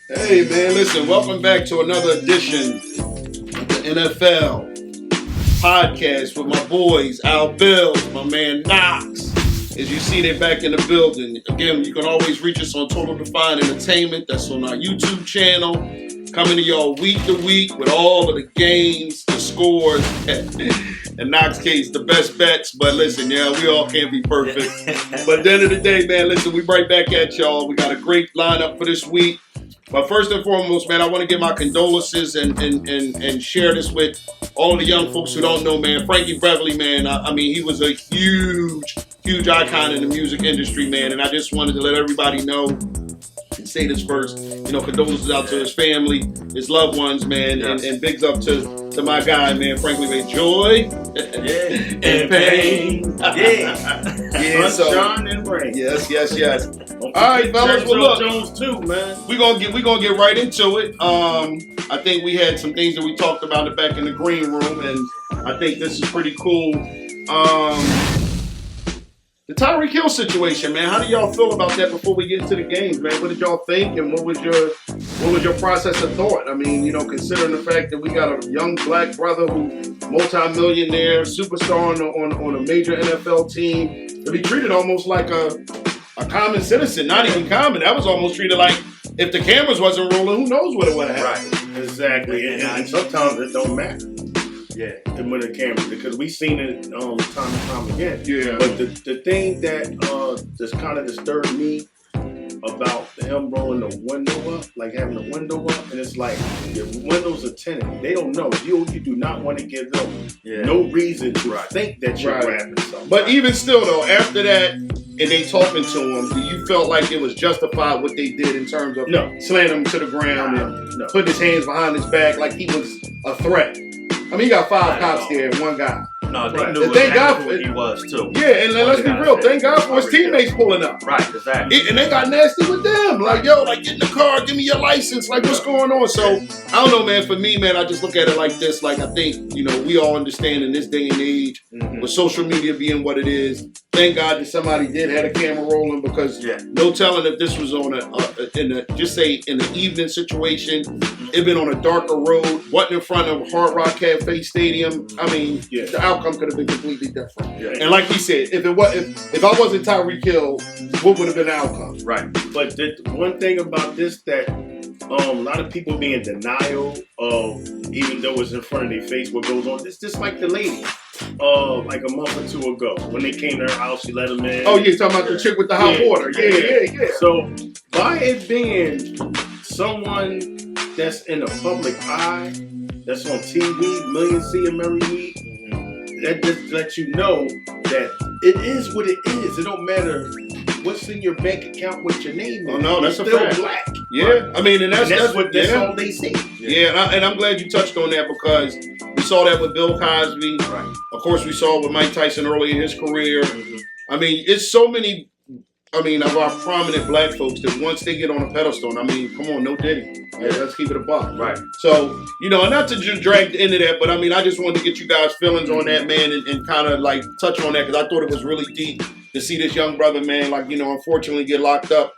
Hey man, listen, welcome back to another edition of the NFL podcast with my boys, Al Bills, my man Knox. As you see, they're back in the building. Again, you can always reach us on Total Define Entertainment. That's on our YouTube channel. Coming to y'all week to week with all of the games, the scores, in Knox's case, the best bets. But listen, yeah, we all can't be perfect. But at the end of the day, man, listen, we right back at y'all. We got a great lineup for this week. But first and foremost, man, I want to give my condolences and share this with all the young folks who don't know, man. Frankie Beverly, man, I mean, he was a huge icon in the music industry, man. And I just wanted to let everybody know and say this first. You know, condolences out to his family, his loved ones, man. Yes. And bigs up to my guy, man, Frankly, man. Joy and pain. Yeah, sunshine and rain. Yes. All right, fellas. Well, look, Jones too, man. We gonna get right into it. I think we had some things that we talked about it back in the green room, and I think this is pretty cool. The Tyreek Hill situation, man. How do y'all feel about that before we get into the games, man? What did y'all think, and what was your process of thought? I mean, you know, considering the fact that we got a young black brother who multi-millionaire, superstar on a major NFL team, to be treated almost like a common citizen. Not even common. That was almost treated like if the cameras wasn't rolling, who knows what it would have happened. Right, exactly. And sometimes it don't matter. Yeah, and with the cameras, because we've seen it time and time again. Yeah. But the thing that just kind of disturbed me about him rolling the window up, like having the window up, and it's like the windows are tinted. They don't know. You do not want to give them no reason to think that you're grabbing something. But even still, though, after that, and they talking to him, do you felt like it was justified what they did in terms of slamming him to the ground and putting his hands behind his back like he was a threat? I mean, you got 5 cops there and 1 guy. No, they knew who he was, too. Yeah, and let's be real. Thank God for his teammates pulling up. Right, exactly. And they got nasty with them. Like, yo, like, get in the car, give me your license. Like, what's going on? So, I don't know, man. For me, man, I just look at it like this. Like, I think, you know, we all understand in this day and age, with social media being what it is, thank God that somebody did have a camera rolling, because no telling if this was on in an evening situation, it been on a darker road, wasn't in front of Hard Rock Cafe Stadium. I mean, the outcome could have been completely different. Yeah. And like he said, if I wasn't Tyreek Hill, what would have been the outcome? Right. But the one thing about this that a lot of people be in denial of, even though it's in front of their face, what goes on. It's just like the lady, like a month or 2 ago, when they came to her house, she let them in. Oh, you're talking about the chick with the hot water. Yeah. So by it being someone that's in the public eye, that's on TV, millions see him every week, that just lets you know that it is what it is. It don't matter what's in your bank account, what your name is. Oh no, that's still fact. Black. Yeah, right. I mean, and that's all they see. Yeah, and I'm glad you touched on that, because we saw that with Bill Cosby. Right. Of course, we saw it with Mike Tyson early in his career. I mean, it's so many. I mean, of our prominent black folks that once they get on a pedestal, I mean, come on, no Diddy. Let's keep it a buck. Right. So, you know, and not to just drag into that, but I mean, I just wanted to get you guys' feelings on that, man, and kind of like touch on that, because I thought it was really deep to see this young brother, man, like, you know, unfortunately get locked up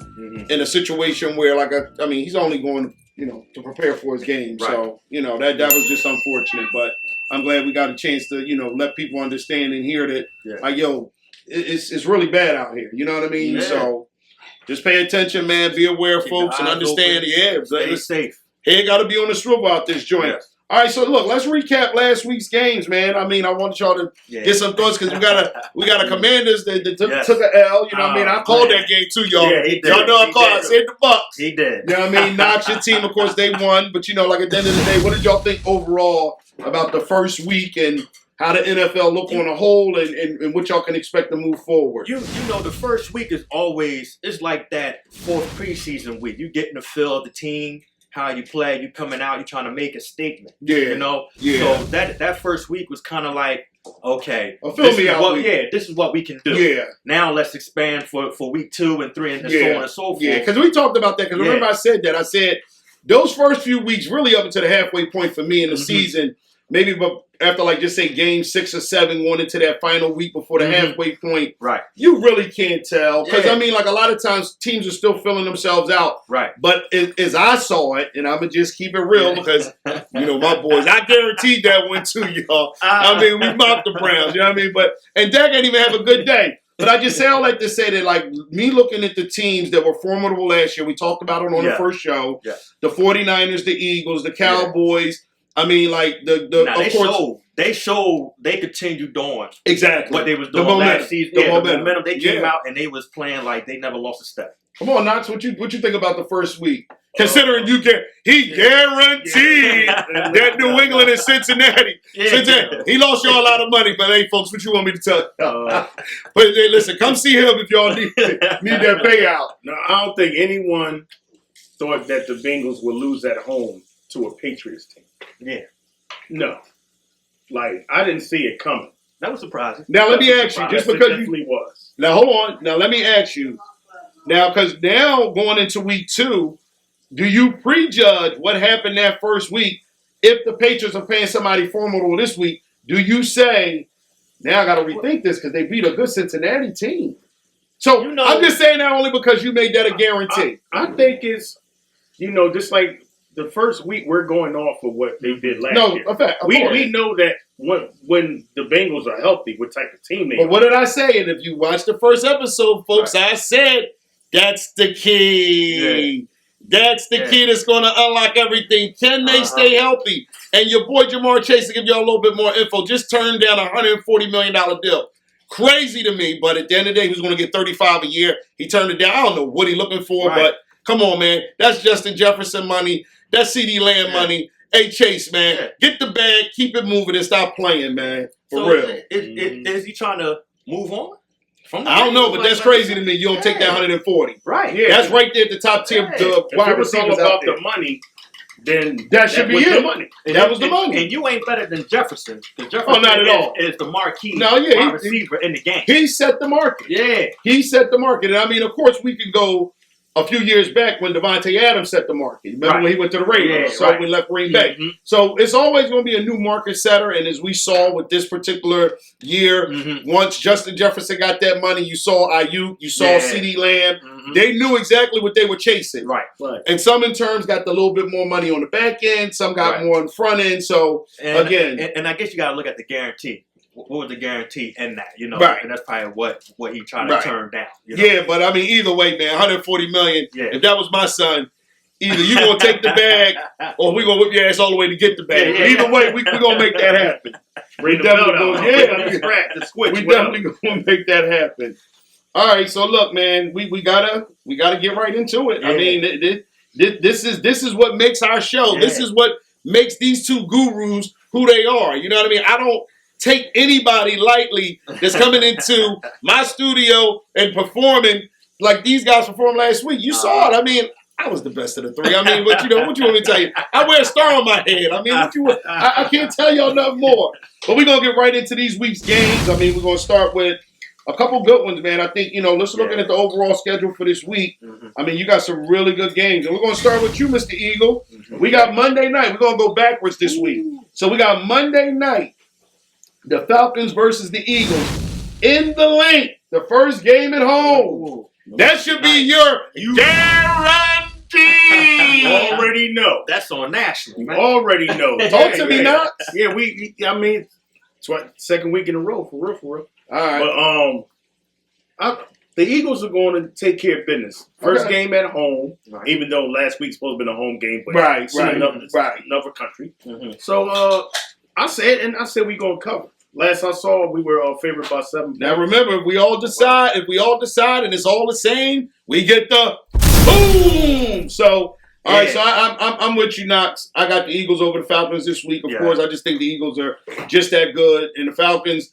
in a situation where, like, I mean, he's only going, you know, to prepare for his game. Right. So, you know, that was just unfortunate, but I'm glad we got a chance to, you know, let people understand and hear that, like, yo, it's really bad out here. You know what I mean? Yeah. So just pay attention, man. Be aware, folks, and understand. Open. Stay safe. Head got to be on the swivel out this joint. Yes. All right, so look, let's recap last week's games, man. I mean, I want y'all to get some thoughts, because we got a Commanders that took an L. You know what I mean? I called that game too, y'all. Yeah, he did. Y'all know I called. I said the Bucks. He did. You know what I mean? Knox, your team, of course, they won. But, you know, like at the end of the day, what did y'all think overall about the first week and how the NFL look on a whole, and what y'all can expect to move forward? You know, the first week is always, it's like that 4th preseason week. You getting the feel of the team, how you play, you coming out, you trying to make a statement. Yeah. You know? Yeah. So that first week was kind of like, okay, this is what we can do. Yeah. Now let's expand for week 2 and 3 and so on and so forth. Yeah, because we talked about that, because remember I said that. I said those first few weeks, really up until the halfway point for me in the season, maybe but after like just say game 6 or 7 going into that final week before the halfway point, right? You really can't tell because Yeah. I mean, like a lot of times teams are still filling themselves out, right? But as I saw it, and I'm gonna just keep it real because you know my boys, I guaranteed that one too, y'all. I mean, we mopped the Browns, you know what I mean? But and Dak didn't even have a good day. But I just say all that to say that, like, me looking at the teams that were formidable last year, we talked about it on the first show, the 49ers, the Eagles, the Cowboys. I mean, like, they showed they continued on exactly what they was doing last season. The momentum. They came out and they was playing like they never lost a step. Come on, Knox, what you think about the first week? Considering he guaranteed that New England and Cincinnati. He lost y'all a lot of money, but hey, folks, what you want me to tell you? But hey, listen, come see him if y'all need that payout. No, I don't think anyone thought that the Bengals would lose at home to a Patriots team. Yeah. No. Like, I didn't see it coming. That was surprising. Now, let me ask you, just because it definitely was. Now, hold on. Now, let me ask you. Now, because now going into week 2, do you prejudge what happened that first week? If the Patriots are paying somebody formidable this week, do you say, now I got to rethink this because they beat a good Cincinnati team? So I'm just saying that only because you made that a guarantee. I think it's, just like the first week we're going off of what they did last year. No, fact, we know that when the Bengals are healthy, what type of team they are. But what did I say? And if you watch the first episode, folks, I said that's the key. Yeah. That's the key that's going to unlock everything. Can they stay healthy? And your boy Jamar Chase, to give y'all a little bit more info, just turned down a $140 million deal. Crazy to me, but at the end of the day, he was going to get $35 a year. He turned it down. I don't know what he's looking for, but come on, man. That's Justin Jefferson money. That's CD Lamb money. Hey, Chase, man, get the bag, keep it moving, and stop playing, man. For real. Is he trying to move on? I don't know, but that's crazy to me. You don't take that 140. Right. Yeah. That's right there at the top tier. If it was all about the money, then that should be it. The money. That was the money. And you ain't better than Jefferson. Jefferson not at all. Is the marquee wide receiver in the game. He set the market. Yeah. He set the market. And I mean, of course, we could go a few years back when Devontae Adams set the market. Remember when he went to the Ravens? We left Green Bay. So it's always going to be a new market setter. And as we saw with this particular year, once Justin Jefferson got that money, you saw Ayuk, you saw CD Lamb. They knew exactly what they were chasing. Right. And some in turns got the little bit more money on the back end. Some got more on the front end. So again. And I guess you got to look at the guarantee. What was the guarantee in that? And that's probably what he tried to turn down. Yeah, but I mean, either way, man, $140 million. Yeah. If that was my son, either you gonna take the bag or we gonna whip your ass all the way to get the bag. But either way, we gonna make that happen. We definitely gonna make that happen. All right, so look, man, we gotta get right into it. Yeah. I mean, this is what makes our show. Yeah. This is what makes these two gurus who they are. You know what I mean? I don't take anybody lightly that's coming into my studio and performing like these guys performed last week. You saw it. I mean, I was the best of the three. I mean, what you want me to tell you? I wear a star on my head. I mean, I can't tell y'all nothing more. But we're going to get right into these week's games. I mean, we're going to start with a couple good ones, man. I think, let's looking at the overall schedule for this week. I mean, you got some really good games. And we're going to start with you, Mr. Eagle. We got Monday night. We're going to go backwards this week. So we got Monday night. The Falcons versus the Eagles in the lane. The first game at home. That should be your guarantee. Already know. That's on national. Man. Already know. Talk to me now. Yeah, it's what, second week in a row, for real. All right. But the Eagles are going to take care of business. First game at home, even though last week's supposed to be a home game, but another country. So I said we're going to cover. Last I saw, we were favored by 7. Now remember, if we all decide and it's all the same, we get the boom. So all right, so I'm with you, Knox. I got the Eagles over the Falcons this week. Of course, I just think the Eagles are just that good, and the Falcons,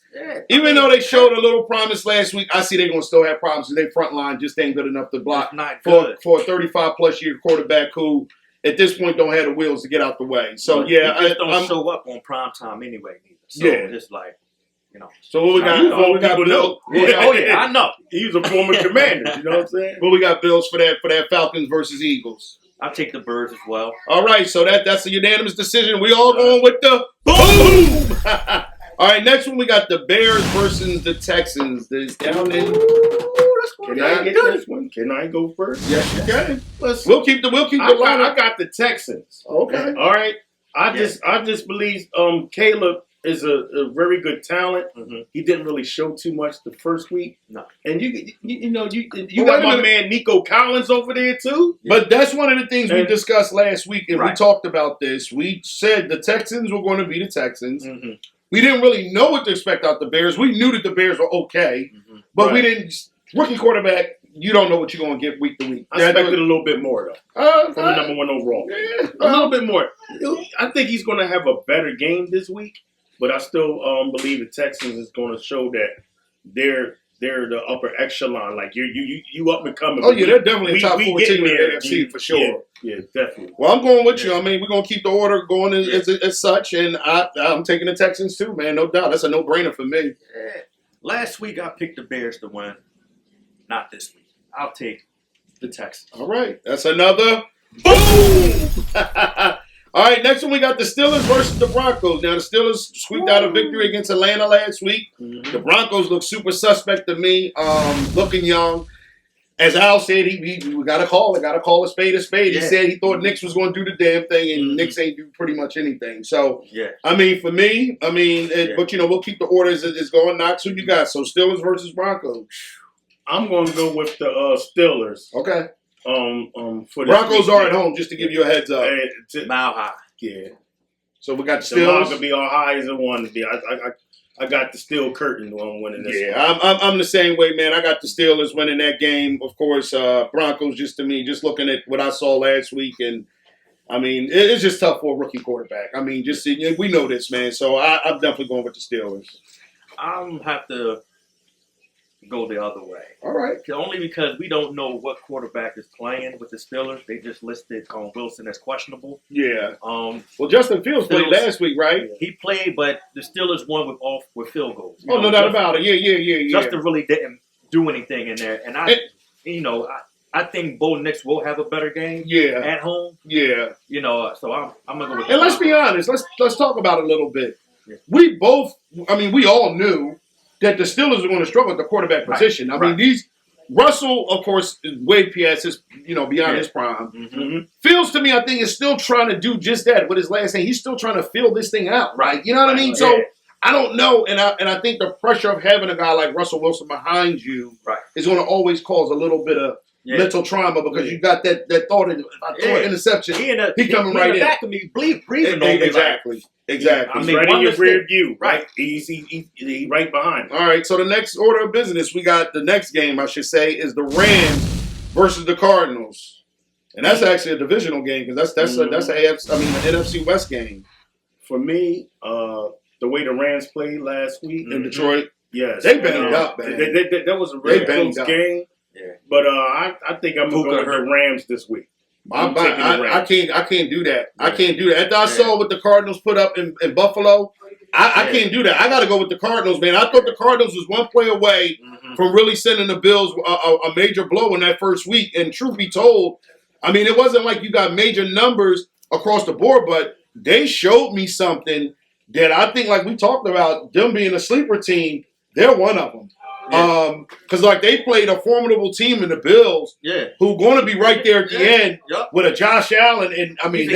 even though they showed a little promise last week, I see they're going to still have problems. Their front line just ain't good enough to block for a 35+ year quarterback who, at this point, don't have the wheels to get out the way. So he just don't show up on prime time anyway. So it's like, So what we got? Bills. I know. He was a former commander. You know what I'm saying? What we got, Bills, for that Falcons versus Eagles? I'll take the Birds as well. All right, so that's a unanimous decision. We all going with the boom. All right, next one we got the Bears versus the Texans. This down in. Can I get this one? Can I go first? Yes, you can. We'll keep the line. I got the Texans. Okay. All right. I just believe Caleb is a very good talent. Mm-hmm. He didn't really show too much the first week. No. And you got my man Nico Collins over there too. Yeah. But that's one of the things we discussed last week, and we talked about this. We said the Texans were going to be the Texans. Mm-hmm. We didn't really know what to expect out the Bears. We knew that the Bears were okay, but we didn't. Rookie quarterback, you don't know what you're going to get week to week. I expected a little bit more, though, from the number one overall. Yeah, a little bit more. I think he's going to have a better game this week, but I still believe the Texans is going to show that they're the upper echelon. Like, you up and coming. Oh, yeah, they're definitely a top 4 team in the NFC for sure. Yeah, definitely. Well, I'm going with you. I mean, we're going to keep the order going as such, and I'm taking the Texans too, man. No doubt. That's a no-brainer for me. Yeah. Last week, I picked the Bears to win. Not this week. I'll take the Texans. All right. That's another boom. All right. Next one, we got the Steelers versus the Broncos. Now, the Steelers squeaked out a victory against Atlanta last week. Mm-hmm. The Broncos look super suspect to me, looking young. As Al said, we got to call it. Got to call a spade a spade. Yeah. He said he thought Knicks was going to do the damn thing, and Knicks ain't do pretty much anything. So, I mean, for me, but, we'll keep the orders as going. Knox, who you got? So, Steelers versus Broncos. I'm going to go with the Steelers. Okay. For Broncos are at home, just to give you a heads up. Mile high. Yeah. So we got the Steelers. The mile could be all high as it wanted to be. I got the steel curtain on winning this. Yeah, I'm the same way, man. I got the Steelers winning that game. Of course, Broncos, just to me, just looking at what I saw last week, and I mean, it's just tough for a rookie quarterback. I mean, we know this, man. So I'm definitely going with the Steelers. I'm have to go the other way. All right. Only because we don't know what quarterback is playing with the Steelers. They just listed Wilson as questionable. Yeah. Well, Justin Fields played last week, right? He played, but the Steelers won with field goals. No doubt about it. Yeah. Justin really didn't do anything in there, and I think Bo Nix will have a better game. At home. Yeah. So I'm gonna go with. And let's be honest. Let's talk about it a little bit. Yeah. We all knew that the Steelers are going to struggle at the quarterback position. I mean, Russell, of course, is way past his, beyond his prime. Mm-hmm. Fields, to me, I think, is still trying to do just that with his last name. He's still trying to fill this thing out, right? You know what I mean? So I don't know, and I think the pressure of having a guy like Russell Wilson behind you is going to always cause a little bit of mental trauma because you got that thought of interception. He coming right in. Back of me, breathing on me. Exactly. He's right in your rear view. Right. He's right behind. All right. So the next order of business, we got the next game, I should say, is the Rams versus the Cardinals, and that's actually a divisional game because that's an NFC West game. For me, the way the Rams played last week in Detroit, they banged up, man. That was a very close game. Yeah. But I think I'm going to go with the Rams this week. I can't do that. I can't do that. After I saw what the Cardinals put up in Buffalo, I can't do that. I got to go with the Cardinals, man. I thought the Cardinals was one play away from really sending the Bills a major blow in that first week. And truth be told, I mean, it wasn't like you got major numbers across the board, but they showed me something that I think, like we talked about, them being a sleeper team, they're one of them. Because they played a formidable team in the Bills, who going to be right there at the end with a Josh Allen, and I mean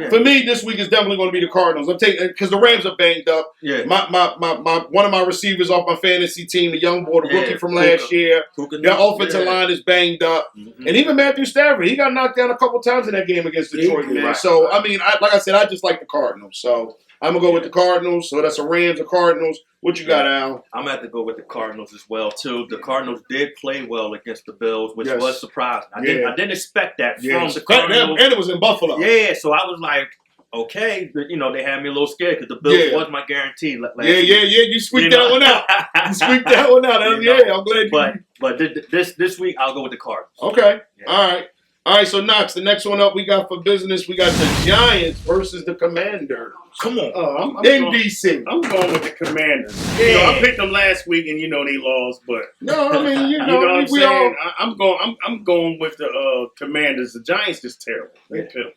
for me this week is definitely going to be the Cardinals. I'm taking because the Rams are banged up. Yeah, my one of my receivers off my fantasy team, the young boy, the rookie from last year, their offensive line is banged up, and even Matthew Stafford, he got knocked down a couple times in that game against Detroit, man. So I mean, like I said, I just like the Cardinals. So I'm going to go with the Cardinals. So that's a Rams or Cardinals. What you got, Al? I'm going to have to go with the Cardinals as well, too. The Cardinals did play well against the Bills, which was surprising. I didn't expect that from the Cardinals. And it was in Buffalo. Yeah, so I was like, okay. But, they had me a little scared because the Bills was my guarantee last week. You squeaked that one out. You squeaked that one out. I'm glad you. But this week, I'll go with the Cardinals. Okay. Yeah. All right. All right, so Knox, the next one up we got for business, we got the Giants versus the Commanders. Come on. I'm In DC. I'm going with the Commanders. Yeah. You know, I picked them last week, and they lost. But No, I mean, you know what I'm saying. I'm going with the Commanders. The Giants just terrible. They're terrible.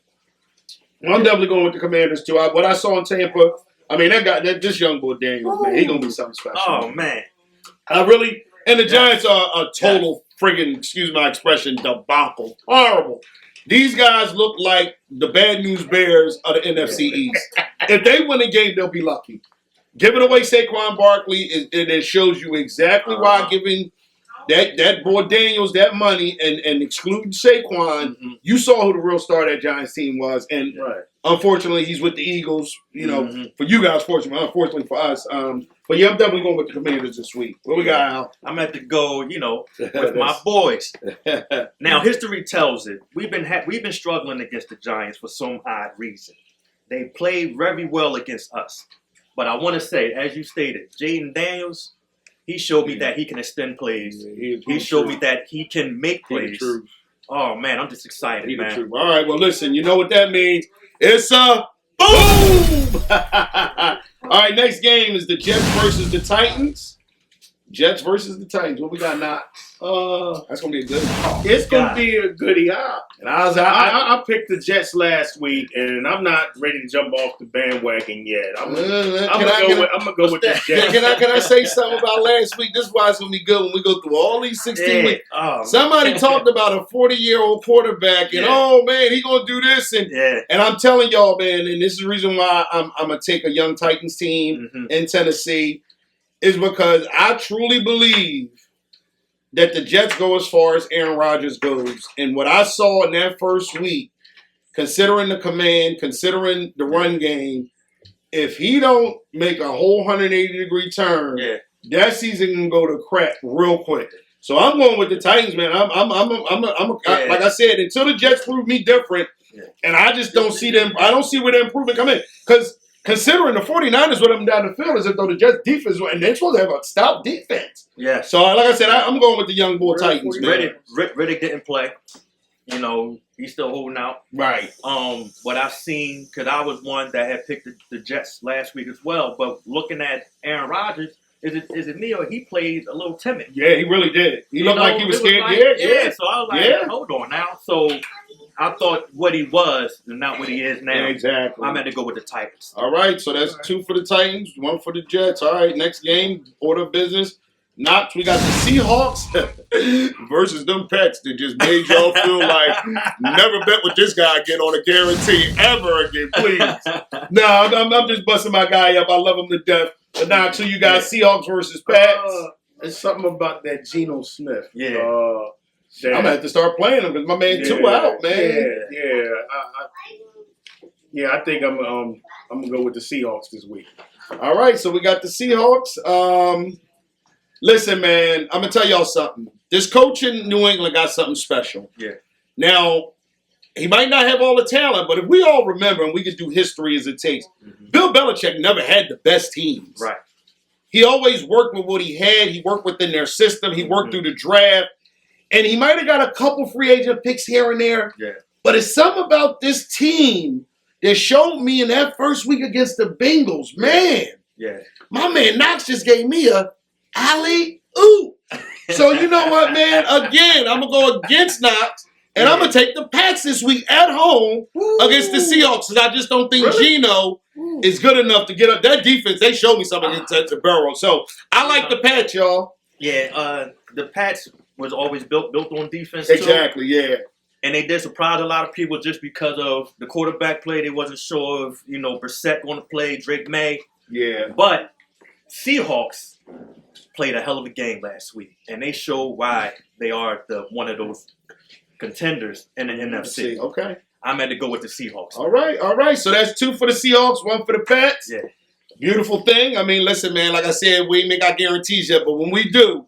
I'm definitely going with the Commanders too. What I saw in Tampa, I mean, this young boy Daniels, man, he gonna be something special. Oh man. And the Giants are a total friggin', excuse my expression, debacle. Horrible. These guys look like the bad news bears of the NFC East. If they win a game, they'll be lucky. Giving away Saquon Barkley, it shows you exactly why giving that boy Daniels that money and excluding Saquon, you saw who the real star of that Giants team was. And unfortunately, he's with the Eagles. You know, for you guys, fortunately, unfortunately for us. But yeah, I'm definitely going with the Commanders this week. What we got, Al? I'm at to go, with my boys. Now, history tells it. We've been struggling against the Giants for some odd reason. They played very well against us. But I want to say, as you stated, Jaden Daniels, he showed me that he can extend plays. He showed me that he can make plays. Oh, man, I'm just excited, man. All right, well, listen, you know what that means. It's a boom! All right, next game is the Jets versus the Titans. Jets versus the Titans. What we got now? That's going to be a good one. It's going to be a goodie. I picked the Jets last week, and I'm not ready to jump off the bandwagon yet. I'm going to go with the Jets. Can I say something about last week? This is why it's going to be good when we go through all these 16 weeks. Somebody talked about a 40-year-old quarterback, and man, he going to do this. And I'm telling y'all, man, and this is the reason why I'm going to take a young Titans team in Tennessee, is because I truly believe that the Jets go as far as Aaron Rodgers goes. And what I saw in that first week, considering the command, considering the run game, if he don't make a whole 180-degree turn, that season can go to crap real quick. So I'm going with the Titans, man. Like I said, until the Jets prove me different, and I just don't see them. I don't see where the improvement come in. Because considering the 49ers with them down the field, as if though the Jets defense, and they're supposed to have a stout defense. Yeah. So, like I said, I'm going with the young bull Titans, man. Riddick didn't play. He's still holding out. Right. What I've seen, because I was one that had picked the Jets last week as well, but looking at Aaron Rodgers, is it me or he played a little timid? Yeah, he really did. He looked like he was scared. So I was like, hold on now. So I thought what he was and not what he is now. Exactly. I'm going to go with the Titans. All right, so that's 2 for the Titans, 1 for the Jets. All right, next game, order of business. Knox, we got the Seahawks versus them Pets that just made y'all feel like never bet with this guy again on a guarantee ever again, please. No, I'm just busting my guy up. I love him to death. But now, so you got Seahawks versus Pats. It's something about that Geno Smith. Yeah. I'm going to have to start playing him because my man two out, man. I think I'm going to go with the Seahawks this week. All right, so we got the Seahawks. Listen, man, I'm going to tell y'all something. This coach in New England got something special. Yeah. Now, he might not have all the talent, but if we all remember, and we can do history as it takes, Bill Belichick never had the best teams. Right. He always worked with what he had. He worked within their system. He worked through the draft. And he might have got a couple free agent picks here and there. Yeah. But it's something about this team that showed me in that first week against the Bengals. Man. Yeah. My man Knox just gave me a alley-oop. So you know what, man? Again, I'm going to go against Knox. And I'm going to take the Pats this week at home against the Seahawks. Because I just don't think Geno is good enough to get up. That defense, they showed me something against Burrow. So I like the Pats, y'all. Yeah, the Pats was always built on defense, Exactly, yeah. And they did surprise a lot of people just because of the quarterback play. They wasn't sure if, Brissett going to play, Drake May. Yeah. But Seahawks played a hell of a game last week. And they showed why they are one of those contenders in the NFC. Okay. I'm going to go with the Seahawks. All right. So that's 2 for the Seahawks, 1 for the Pats. Yeah. Beautiful thing. I mean, listen, man, like I said, we ain't make our guarantees yet, but when we do,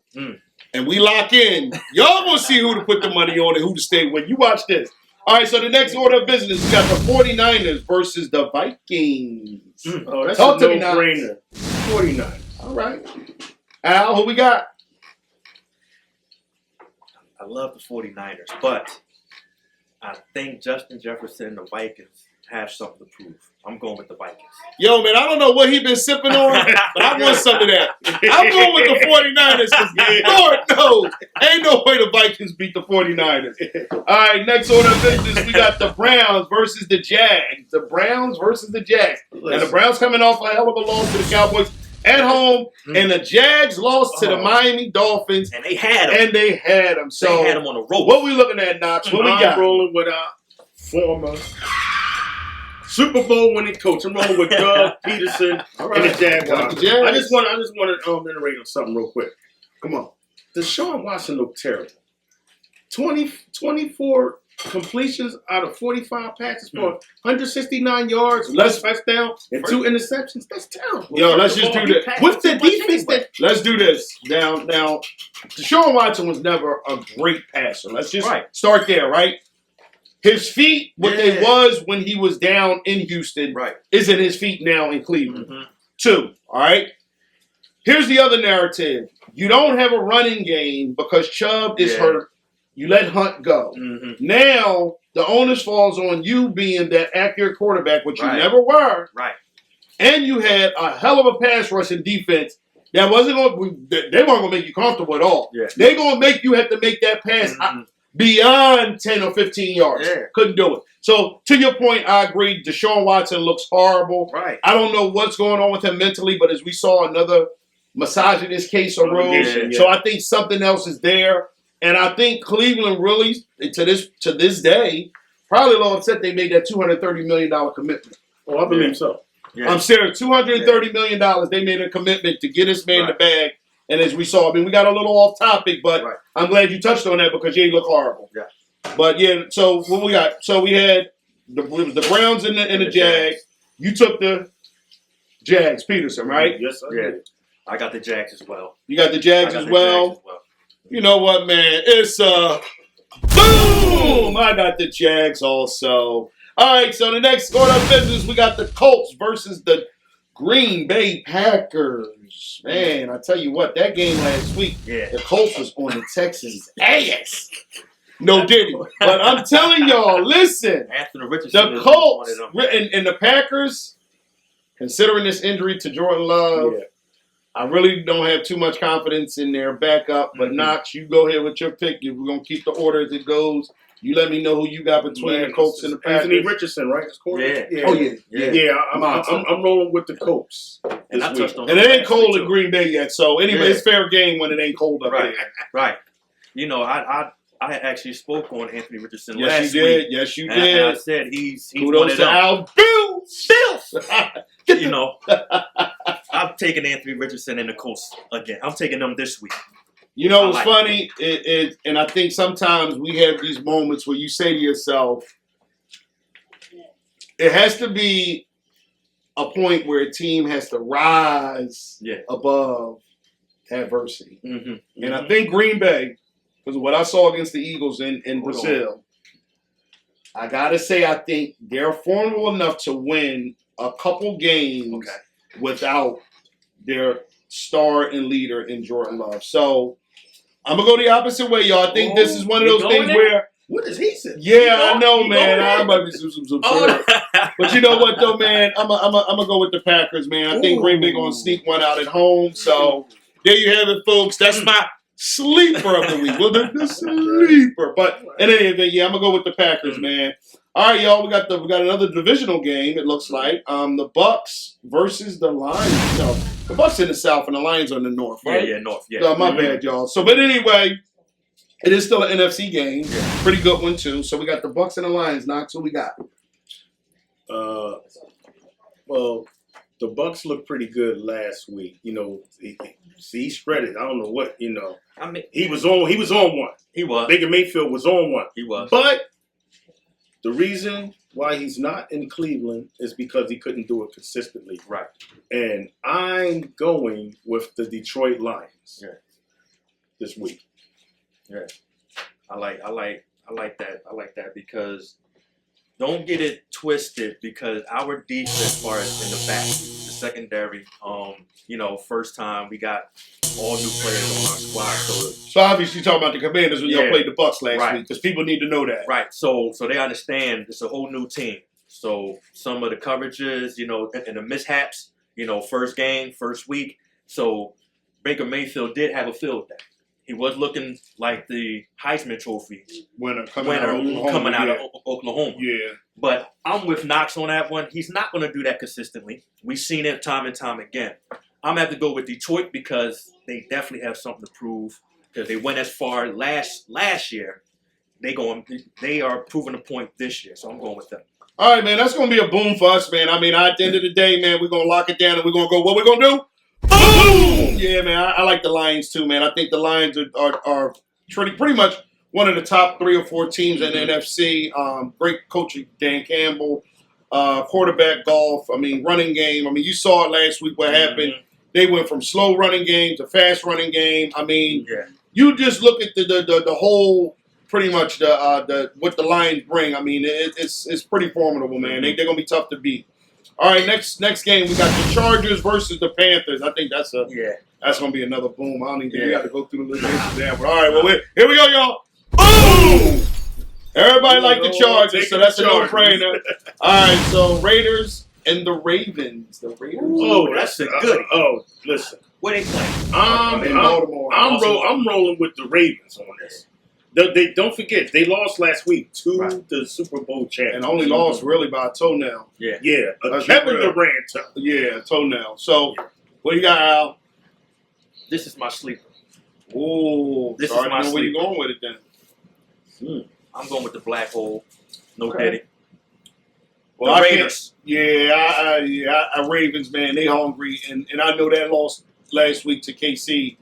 and we lock in, y'all gonna see who to put the money on and who to stay with. You watch this. All right, so the next order of business, we got the 49ers versus the Vikings. Oh, that's Talk a to me now. 49ers. All right. Al, who we got? I love the 49ers, but I think Justin Jefferson and the Vikings have something to prove. I'm going with the Vikings. Yo, man, I don't know what he been sipping on, but I want some of that. I'm going with the 49ers because Lord knows, ain't no way the Vikings beat the 49ers. All right, next order of business, we got the Browns versus the Jags. The Browns versus the Jags. And the Browns coming off a hell of a loss to the Cowboys at home, and the Jags lost to the Miami Dolphins. And they had them. So they had them on the road. What we looking at, Knox? What we got? I'm rolling with our former Super Bowl winning coach. I'm rolling with Doug Peterson and the Jaguars. I just want to iterate on something real quick. Come on. Deshaun Watson looked terrible. 24 completions out of 45 passes for 169 yards, less touchdown, and 2 interceptions. That's terrible. Yo, let's just do this. What's the defense that? Let's do this. Now, Deshaun Watson was never a great passer. Let's just start there, right? His feet, what they was when he was down in Houston, isn't his feet now in Cleveland. 2, all right? Here's the other narrative. You don't have a running game because Chubb is hurt. You let Hunt go. Now, the onus falls on you being that accurate quarterback, which you never were. And you had a hell of a pass rushing defense that wasn't going. They weren't going to make you comfortable at all. They're going to make you have to make that pass beyond 10 or 15 yards. Couldn't do it. So, to your point, I agree. Deshaun Watson looks horrible. I don't know what's going on with him mentally, but as we saw, another misogynist case arose. So, I think something else is there. And I think Cleveland really, to this day, probably a little upset they made that $230 million commitment. Oh, I believe so. I'm serious. $230 million they made a commitment to get this man the bag. And as we saw, I mean, we got a little off topic, but I'm glad you touched on that because you look horrible. But yeah, so what we got? So we had the Browns and the Jags. You took the Jags, Peterson, right? Yes, I did. I got the Jags as well. You got the Jags as well? You know what, man? It's boom! I got the Jags also. All right, so the next order of business, we got the Colts versus the Green Bay Packers. Man, I tell you what, that game last week, the Colts was on the Texans' ass. No diddy. But I'm telling y'all, listen, the Colts and the Packers, considering this injury to Jordan Love, I really don't have too much confidence in their backup. But Knox, you go ahead with your pick. We're going to keep the order as it goes. You let me know who you got between the Colts and the Packers. Anthony Richardson, right? Yeah. I'm rolling with the Colts. And I touched on it ain't cold in Green Bay yet. So anyway, it's fair game when it ain't cold up there. Right. You know, I actually spoke on Anthony Richardson last week. Yes, you did. And I said he's kudos to Al Bills. You know, I'm taking Anthony Richardson and the Colts again. I'm taking them this week. You know what's funny? And I think sometimes we have these moments where you say to yourself, it has to be a point where a team has to rise above adversity. And I think Green Bay, because of what I saw against the Eagles in Brazil, I got to say I think they're formidable enough to win a couple games without their star and leader in Jordan Love. So I'm going to go the opposite way, y'all. I think this is one of those things where... What is he saying? Yeah, I know, man. I'm about to be some But you know what, though, man? I'm going to go with the Packers, man. I think Green Bay going to sneak one out at home. So there you have it, folks. That's my sleeper of the week. Well, the sleeper. But in any event, I'm going to go with the Packers, man. All right, y'all. We got another divisional game, it looks like. The Bucks versus the Lions. No, the Bucks in the South and the Lions are in the North, right? Yeah, North. Yeah. So, my bad, y'all. So, but anyway, it is still an NFC game. Pretty good one, too. So, we got the Bucks and the Lions. Knox, who we got? Well, the Bucks looked pretty good last week. You know, he shredded. I don't know what, you know. I mean, he was on one. He was. Baker Mayfield was on one. He was. But the reason why he's not in Cleveland is because he couldn't do it consistently. Right. And I'm going with the Detroit Lions this week. Yeah. I like that. I like that because don't get it twisted because our defense, as far as in the back, secondary. You know, first time we got all new players on our squad. So obviously, you're talking about the Commanders when y'all played the Bucks last week, because people need to know that. Right. So they understand it's a whole new team. So some of the coverages, you know, and the mishaps, you know, first game, first week. So Baker Mayfield did have a field day. He was looking like the Heisman Trophy winner coming out of Oklahoma. Yeah. But I'm with Knox on that one. He's not going to do that consistently. We've seen it time and time again. I'm going to have to go with Detroit because they definitely have something to prove. Because they went as far last year. They are proving a point this year. So I'm going with them. All right, man. That's going to be a boom for us, man. I mean, at the end of the day, man, we're going to lock it down and we're going to go, what we're going to do? Boom! Yeah, man. I like the Lions, too, man. I think the Lions are pretty much one of the top 3 or 4 teams in the NFC. Great coaching, Dan Campbell. Quarterback golf. I mean, running game. I mean, you saw it last week what happened. They went from slow running game to fast running game. I mean, you just look at the whole, pretty much what the Lions bring. I mean, it's pretty formidable, man. They're gonna be tough to beat. All right, next game we got the Chargers versus the Panthers. I think that's gonna be another boom. I don't even think we got to go through the list there. But all right, well here we go, y'all. Boom! Everybody like the Chargers, so that's a no-brainer. All right, so Raiders and the Ravens. The Raiders. Oh, that's a good. Oh, listen. What they playing? I'm rolling with the Ravens on this. They don't forget they lost last week to the Super Bowl champions, and only lost really by a toenail. Kevin Durant. A toenail. So what you got, Al? This is my sleeper. Ooh, this is my sleeper. Where you going with it then? I'm going with the black hole. No Daddy. Well, the Raiders. Ravens, man, they hungry, and I know that lost last week to KC.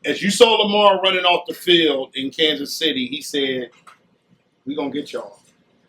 As you saw Lamar running off the field in Kansas City, he said, "We're gonna get y'all.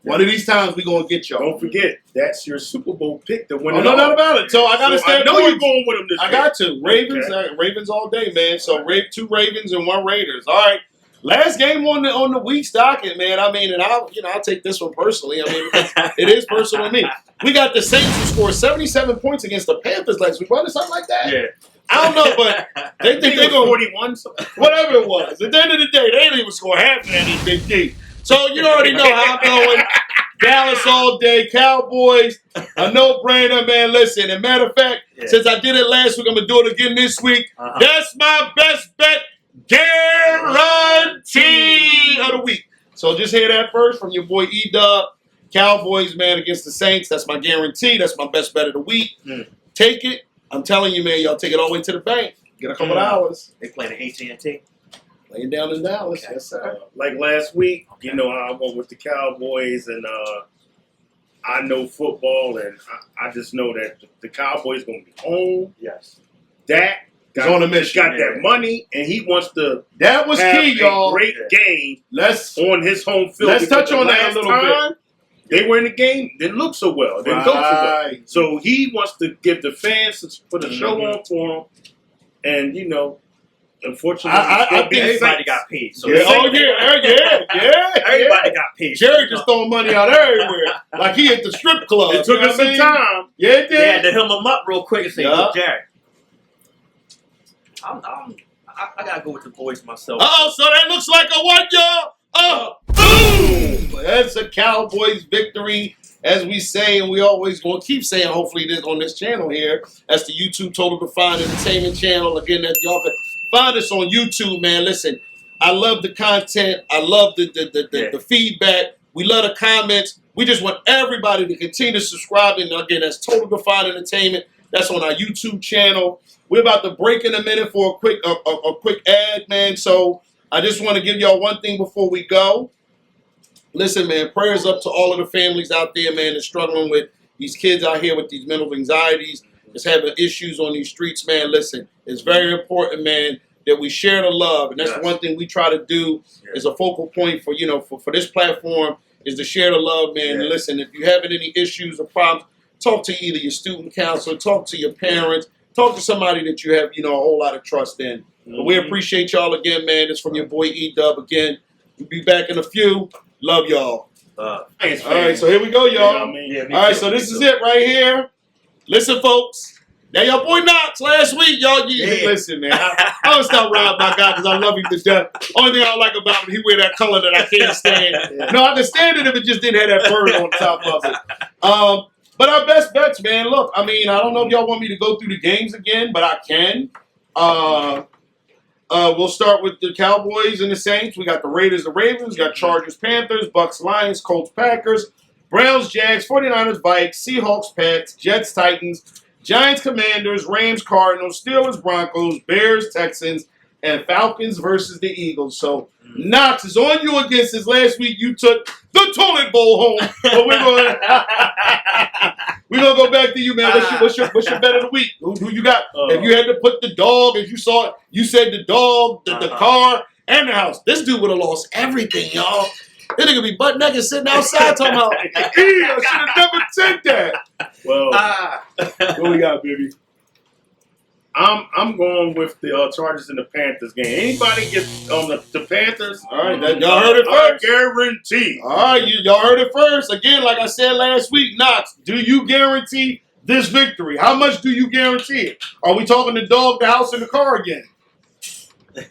One of these times, we're gonna get y'all." Don't forget, that's your Super Bowl pick to win. No doubt about it. So I gotta stand. I know you're going with them this week. I got to Ravens. Ravens all day, man. So 2 Ravens and 1 Raiders. All right. Last game on the week's docket, man. I mean, and I'll take this one personally. I mean, it is personal to me. We got the Saints who scored 77 points against the Panthers last week. Wasn't it something like that? Yeah. I don't know, but they think they're going 41. Whatever it was. At the end of the day, they didn't even score half of that big D. So you already know how I'm going. Dallas all day, Cowboys, a no-brainer, man. Listen, and matter of fact, since I did it last week, I'm going to do it again this week. That's my best bet guarantee of the week. So just hear that first from your boy EDUB. Cowboys, man, against the Saints. That's my guarantee. That's my best bet of the week. Take it. I'm telling you, man, y'all take it all the way to the bank. Get a couple of hours. They playing at AT&T. Laying down in Dallas. Okay. Yes, sir. Like last week, you know, I went with the Cowboys, and I know football, and I just know that the Cowboys going to be home. Yes. Dak on a mission. Got that money, and he wants to. That was have key, y'all. Great game. On his home field. Let's touch on that a little bit. They were in the game, didn't look so well. Didn't go so well. So he wants to give the fans, put a show on for him. And, you know, unfortunately, I think everybody got paid. So everybody got paid. Jerry just throwing money out everywhere. Like he at the strip club. It took us some time. Yeah, it did. They had to hem him up real quick and say, "Look, Jerry, I got to go with the boys myself." So that looks like a what, y'all? Boom! That's a Cowboys victory, as we say, and we always going to keep saying, hopefully, this on this channel here. That's the YouTube Total Defined Entertainment channel. Again, that y'all can find us on YouTube, man. Listen, I love the content. I love the feedback. We love the comments. We just want everybody to continue to subscribe. And again, that's Total Defined Entertainment. That's on our YouTube channel. We're about to break in a minute for a quick ad, man. So I just want to give y'all one thing before we go. Listen, man, prayers up to all of the families out there, man, that's struggling with these kids out here with these mental anxieties, that's having issues on these streets, man. Listen, it's very important, man, that we share the love. And that's the one thing we try to do as a focal point for, for this platform is to share the love, man. And listen, if you're having any issues or problems, talk to either your student counselor, talk to your parents, talk to somebody that you have, a whole lot of trust in. But we appreciate y'all again, man. It's from your boy EDUB again. We'll be back in a few. Love y'all. All right, so here we go, y'all. All right, so this is it right here. Listen, folks. Now, your boy Knox last week, y'all. Listen, man. I don't stop riding my guy because I love him to death. Only thing I like about him, he wear that color that I can't stand. No, I can stand it if it just didn't have that bird on top of it. But our best bets, man. Look, I mean, I don't know if y'all want me to go through the games again, but I can. We'll start with the Cowboys and the Saints. We got the Raiders, the Ravens. We got Chargers, Panthers, Bucks, Lions, Colts, Packers, Browns, Jags, 49ers, Vikes, Seahawks, Pats, Jets, Titans, Giants, Commanders, Rams, Cardinals, Steelers, Broncos, Bears, Texans, and Falcons versus the Eagles. So Knox is on you against this. Last week you took the toilet bowl home. But we're gonna go back to you, man. What's your bet of the week? Who you got? If you had to put the dog, if you saw it, you said the dog, the car, and the house. This dude would have lost everything, y'all. This nigga be butt naked sitting outside talking about, I should have never said that. Well, what we got, baby? I'm going with the Chargers and the Panthers game. Anybody get the Panthers? All right, y'all heard it first. Guarantee. All right, y'all heard it first. Again, like I said last week, Knox, do you guarantee this victory? How much do you guarantee it? Are we talking the dog, the house, and the car again?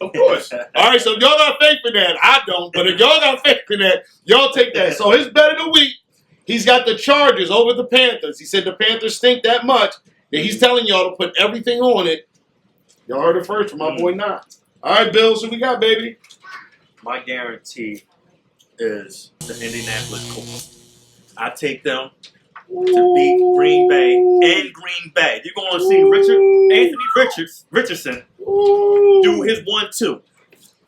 Of course. All right, so if y'all got faith in that, I don't. But if y'all got faith in that, y'all take that. So his bet of the week, he's got the Chargers over the Panthers. He said the Panthers stink that much that he's telling y'all to put everything on it. Y'all heard it first from my boy Knox. All right, Bills, who we got, baby? My guarantee is the Indianapolis Colts. I take them to beat Green Bay and Green Bay. You're going to see Anthony Richardson do his 1-2.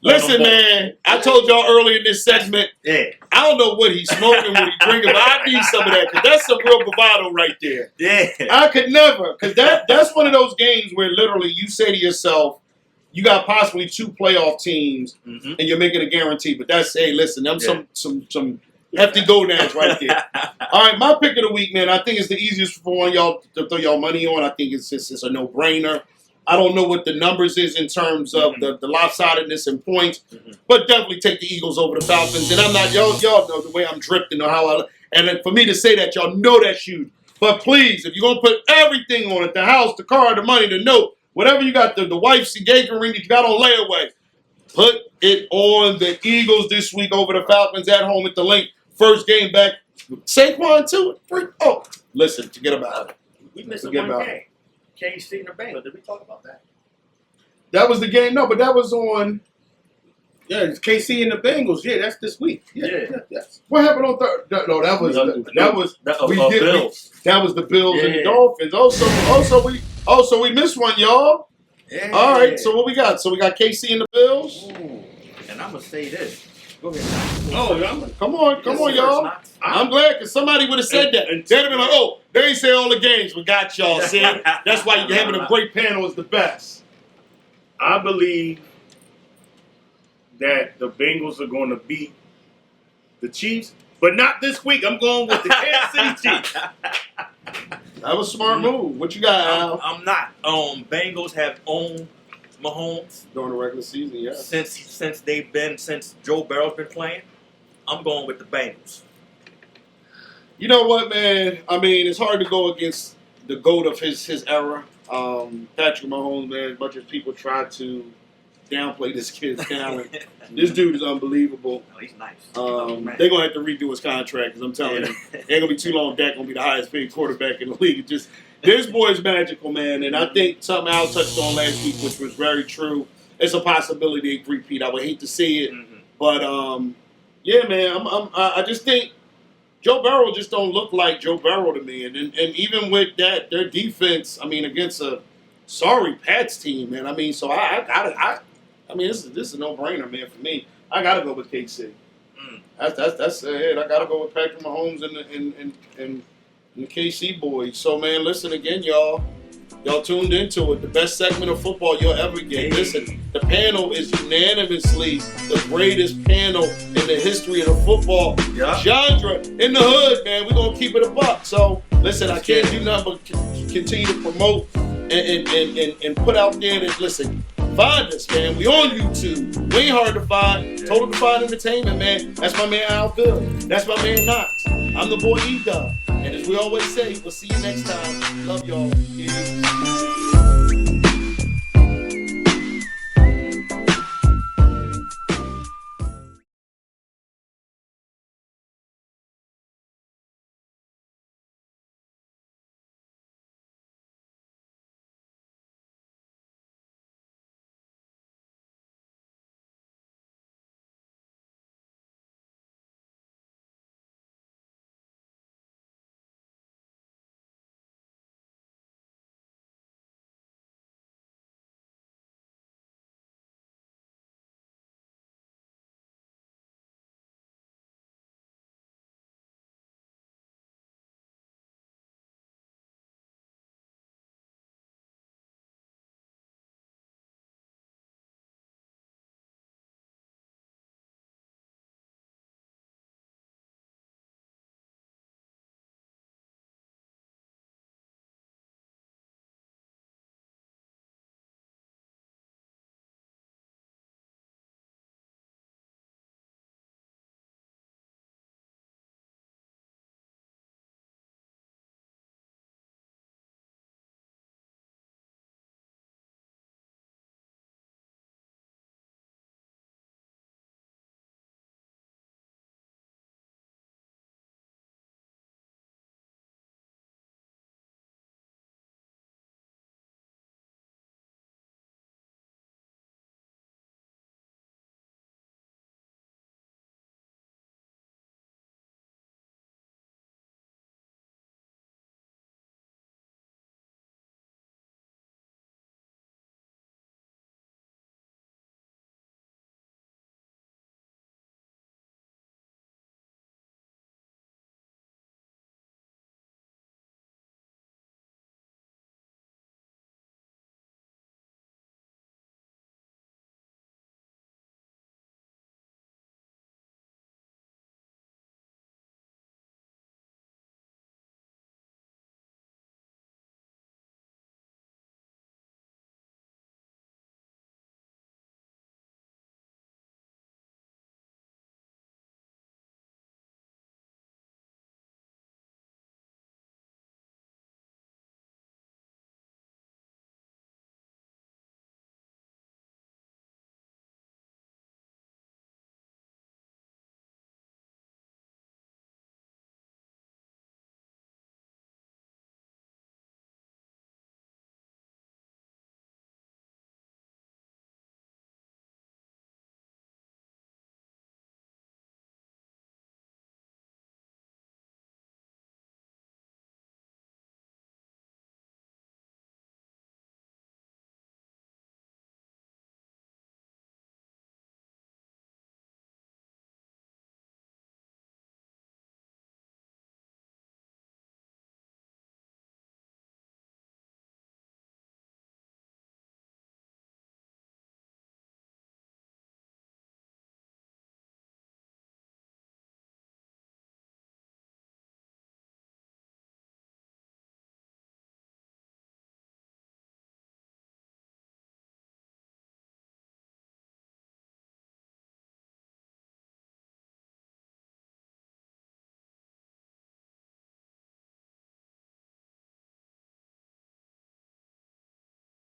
Listen, man, I told y'all earlier in this segment, I don't know what he's smoking, what he's drinking, but I need some of that because that's some real bravado right there. Yeah. I could never, because that's one of those games where literally you say to yourself, you got possibly 2 playoff teams and you're making a guarantee. But that's, hey, listen, them some hefty gonads right there. All right, my pick of the week, man, I think it's the easiest for one of y'all to throw y'all money on. I think it's a no-brainer. I don't know what the numbers is in terms of the lopsidedness and points, but definitely take the Eagles over the Falcons. And I'm not, y'all know the way I'm drifting or how and then for me to say that, y'all know that's huge. But please, if you're going to put everything on it, the house, the car, the money, the note, whatever you got, the wife's engagement ring that you got on layaway, put it on the Eagles this week over the Falcons at home at the Link. First game back. Saquon, too. Oh, listen, forget about it. We missed one game. KC and the Bengals. Did we talk about that? That was the game. No, but that was on. Yeah, it's KC and the Bengals. Yeah, that's this week. Yeah. What happened on third? No, that was Bills. That was the Bills and the Dolphins. Also we missed one, y'all. Yeah. All right. So what we got? So we got KC and the Bills. Ooh. And I'm gonna say this. Go ahead. Come on, y'all. I'm glad because somebody would have said that. They'd have been like, oh, they ain't say all the games, but got y'all. See, that's why you're having a great panel is the best. I believe that the Bengals are going to beat the Chiefs, but not this week. I'm going with the Kansas City Chiefs. That was a smart move. What you got, Al? I'm not. Bengals have owned Mahomes during the regular season, yeah. Since Joe Burrow's been playing, I'm going with the Bengals. You know what, man? I mean, it's hard to go against the GOAT of his era, Patrick Mahomes, man. As much as people try to downplay this kid's talent, this dude is unbelievable. Oh, he's nice. They're gonna have to redo his contract because I'm telling you, it ain't gonna be too long. Dak gonna be the highest paid quarterback in the league. This boy's magical, man, and I think something Al touched on last week, which was very true. It's a possibility of repeat. I would hate to see it, but yeah, man, I just think Joe Burrow just don't look like Joe Burrow to me, and even with that, their defense, I mean, against a sorry Pats team, man. I mean, so I mean, this is a no-brainer, man, for me. I gotta go with KC. That's it. I gotta go with Patrick Mahomes and the KC boys. So, man, listen again, y'all. Y'all tuned into it. The best segment of football you'll ever get. Listen, the panel is unanimously the greatest panel in the history of the football genre in the hood, man. We're going to keep it a buck. So, listen, I can't do nothing but continue to promote and put out there that, listen, find us, man. We on YouTube. We ain't hard to find. Total Defined Entertainment, man. That's my man Al Bill. That's my man Knox. I'm the boy EDUB. And as we always say, we'll see you next time. Love y'all. Peace.